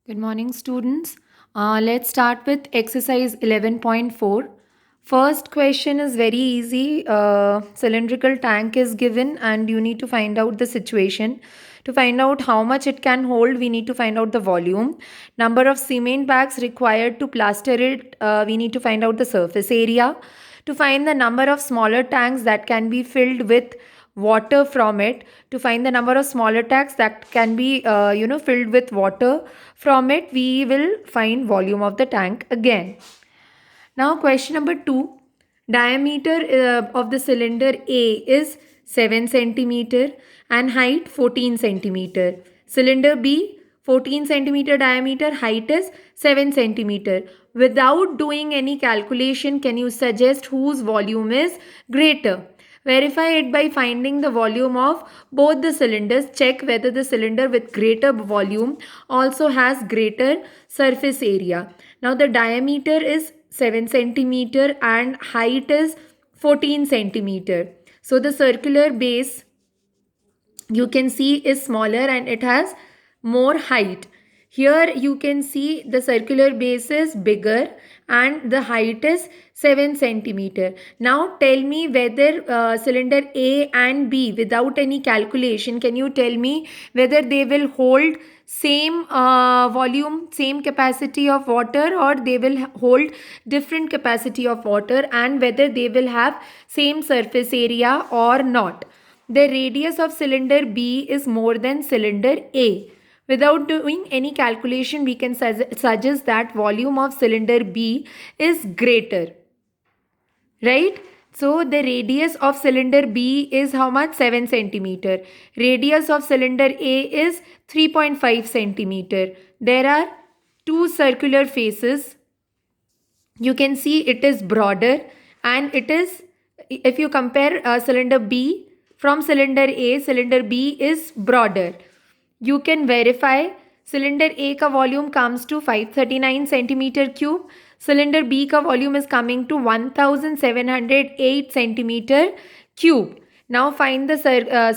Good morning, students. Let's start with exercise 11.4. First question is very easy. Cylindrical tank is given, and you need to find out the situation. To find out how much it can hold, we need to find out the volume. Number of cement bags required to plaster it, we need to find out the surface area. To find the number of smaller tanks that can be filled with water from it, to find the number of smaller tanks that can be filled with water from it, we will find volume of the tank again. Now question number 2, diameter of the cylinder A is 7 centimeter and height 14 centimeter. Cylinder B, 14 centimeter diameter, height is 7 centimeter. Without doing any calculation, can you suggest whose volume is greater? Verify it by finding the volume of both the cylinders. Check whether the cylinder with greater volume also has greater surface area. Now the diameter is 7 centimeter and height is 14 centimeter. So the circular base, you can see, is smaller and it has more height. Here you can see the circular base is bigger and the height is 7 centimeter. Now tell me whether cylinder A and B, without any calculation, can you tell me whether they will hold same volume, same capacity of water, or they will hold different capacity of water, and whether they will have same surface area or not? The radius of cylinder B is more than cylinder A. Without doing any calculation, we can suggest that volume of cylinder B is greater. Right? So the radius of cylinder B is how much? 7 centimeter. Radius of cylinder A is 3.5 centimeter. There are two circular faces. You can see it is broader, and it is, if you compare cylinder B from cylinder A, cylinder B is broader. You can verify cylinder A का volume comes to 539 centimeter cube. Cylinder B का volume is coming to 1708 centimeter cube. Now find the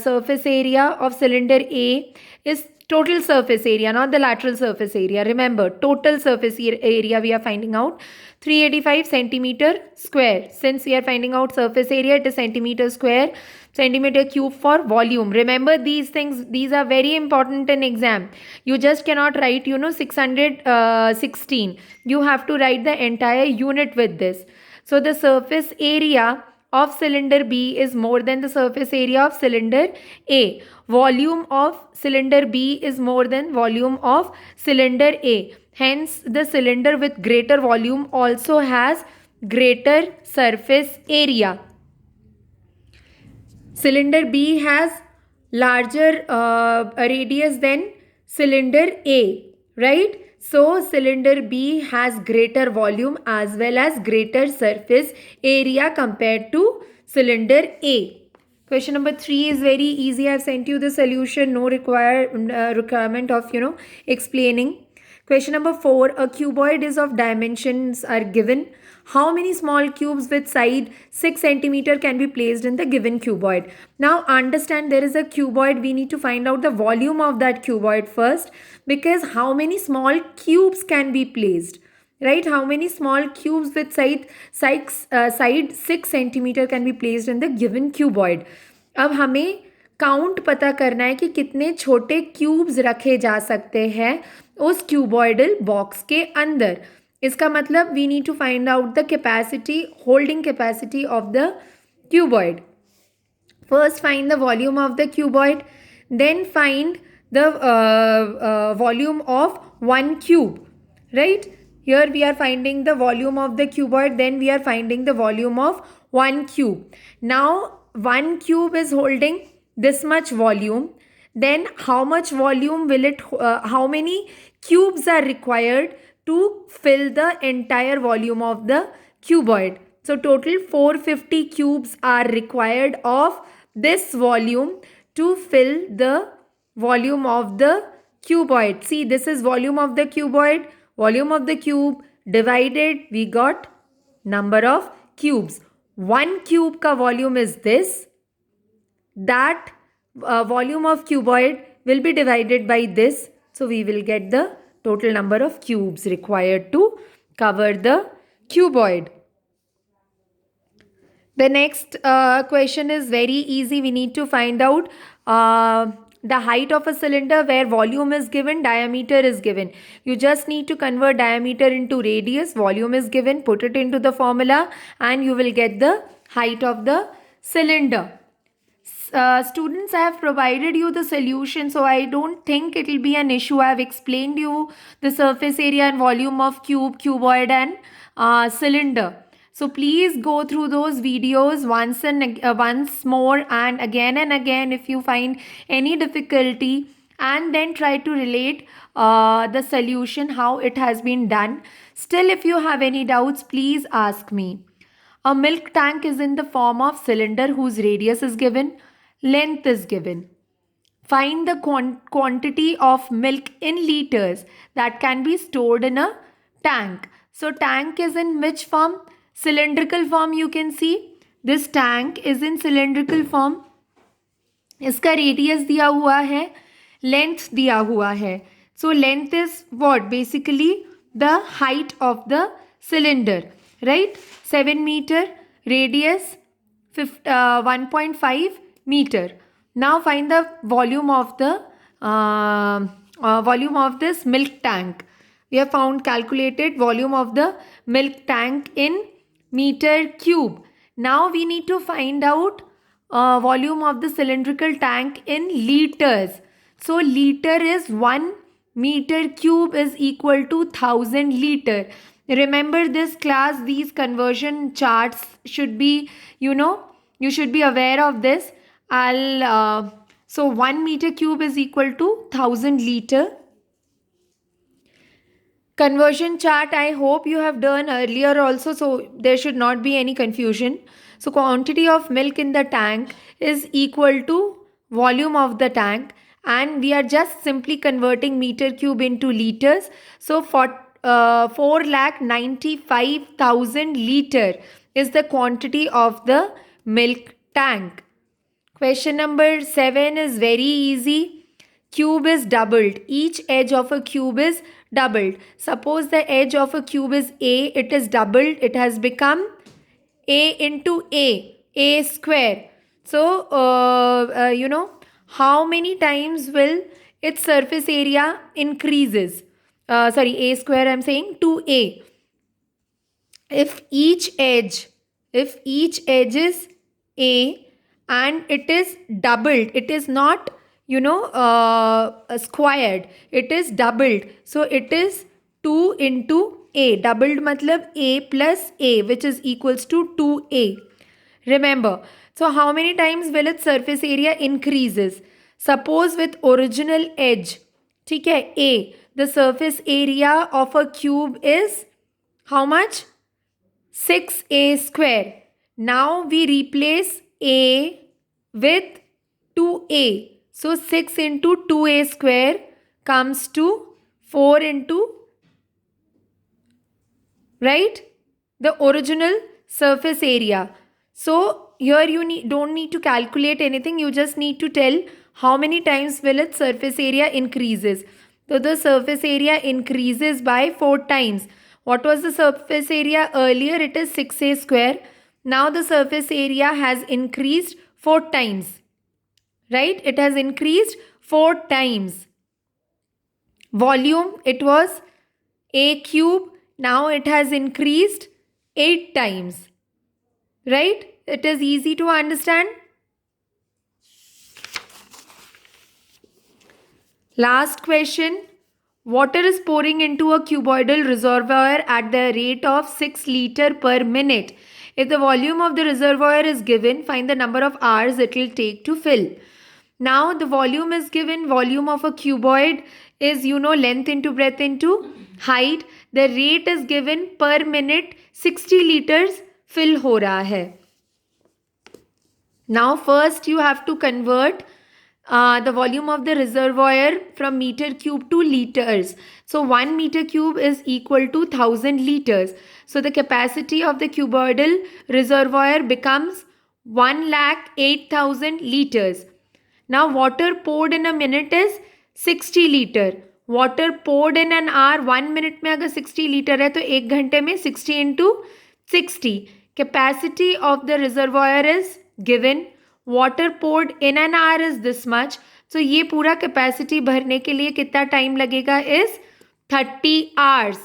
surface area of cylinder A is total surface area, not the lateral surface area. Remember, total surface area we are finding out, 385 centimeter square. Since we are finding out surface area, it is centimeter square, centimeter cube for volume. Remember these things, these are very important in exam. You just cannot write 616. You have to write the entire unit with this. So the surface area of cylinder B is more than the surface area of cylinder A. Volume of cylinder B is more than volume of cylinder A. Hence, the cylinder with greater volume also has greater surface area. Cylinder B has larger radius than cylinder A, right? So cylinder B has greater volume as well as greater surface area compared to cylinder A. Question number 3 is very easy. I have sent you the solution. No requirement of explaining. Question number 4. A cuboid is of dimensions are given. How many small cubes with side 6 centimeter can be placed in the given cuboid? Now understand, there is a cuboid. We need to find out the volume of that cuboid first, because how many small cubes can be placed? Right? How many small cubes with side 6 centimeter can be placed in the given cuboid? अब हमें count पता करना है कि कितने छोटे cubes रखे जा सकते हैं उस क्यूबॉइडल बॉक्स के अंदर. इसका मतलब we need to find out the capacity, holding capacity of the cuboid. First find the volume of the cuboid, then find the volume of one cube, right? Here we are finding the volume of the cuboid, then we are finding the volume of one cube. Now one cube is holding this much volume. Then how much volume will it, how many cubes are required to fill the entire volume of the cuboid? So total 450 cubes are required of this volume to fill the volume of the cuboid. See, this is volume of the cuboid, volume of the cube divided, we got number of cubes. One cube ka volume is this. That volume of cuboid will be divided by this. So we will get the total number of cubes required to cover the cuboid. The next question is very easy. We need to find out the height of a cylinder where volume is given, diameter is given. You just need to convert diameter into radius, volume is given, put it into the formula, and you will get the height of the cylinder. Students, I have provided you the solution, so I don't think it will be an issue. I have explained you the surface area and volume of cube, cuboid, and cylinder. So please go through those videos once more and again if you find any difficulty, and then try to relate the solution, how it has been done. Still, if you have any doubts, please ask me. A milk tank is in the form of cylinder whose radius is given, length is given. Find the quantity of milk in liters that can be stored in a tank. So tank is in which form? Cylindrical form. You can see this tank is in cylindrical form. इसका radius दिया हुआ है, length दिया हुआ है. So length is what? Basically the height of the cylinder, right? 7 meter, radius 1.5 meter. Now find the volume of this milk tank. We have found calculated volume of the milk tank in meter cube. Now we need to find out volume of the cylindrical tank in liters. So liter is 1 meter cube is equal to 1000 liter. Remember this class, these conversion charts should be, you should be aware of this. So 1 meter cube is equal to 1000 liter. Conversion chart, I hope you have done earlier also, so there should not be any confusion. So quantity of milk in the tank is equal to volume of the tank, and we are just simply converting meter cube into liters. So for 4,95,000 liter is the quantity of the milk tank. Question number 7 is very easy. Cube is doubled. Each edge of a cube is doubled. Suppose the edge of a cube is A, it is doubled. It has become A into A square. So, how many times will its surface area increases? A square I'm saying, 2A. If each edge is A and it is doubled, it is not squared, it is doubled, so it is 2 into A. Doubled matlab A plus A, which is equals to 2A. Remember, so how many times will its surface area increases? Suppose with original edge, ठीक है, A, the surface area of a cube is how much? 6A square. Now we replace A with 2A. So 6 into 2A square comes to 4 into, right, the original surface area. So here you don't need to calculate anything. You just need to tell how many times will its surface area increases. So the surface area increases by 4 times. What was the surface area earlier? It is 6A square. Now the surface area has increased 4 times. Right? It has increased 4 times. Volume, it was A cube. Now it has increased 8 times. Right? It is easy to understand. Last question. Water is pouring into a cuboidal reservoir at the rate of 6 liter per minute. If the volume of the reservoir is given, find the number of hours it will take to fill. Now the volume is given. Volume of a cuboid is, length into breadth into height. The rate is given per minute. 60 liters fill हो रहा है. Now first you have to convert the volume of the reservoir from meter cube to liters. So 1 meter cube is equal to 1000 liters. So the capacity of the cuboidal reservoir becomes 1,08,000 liters. Now water poured in a minute is 60 liter. Water poured in an hour, 1 minute में अगर 60 litre है तो 1 घंटे में 60 into 60. Capacity of the reservoir is given. Water poured in an hour is this much. तो ये पूरा capacity भरने के लिए कितना टाइम लगेगा इज 30 आवर्स.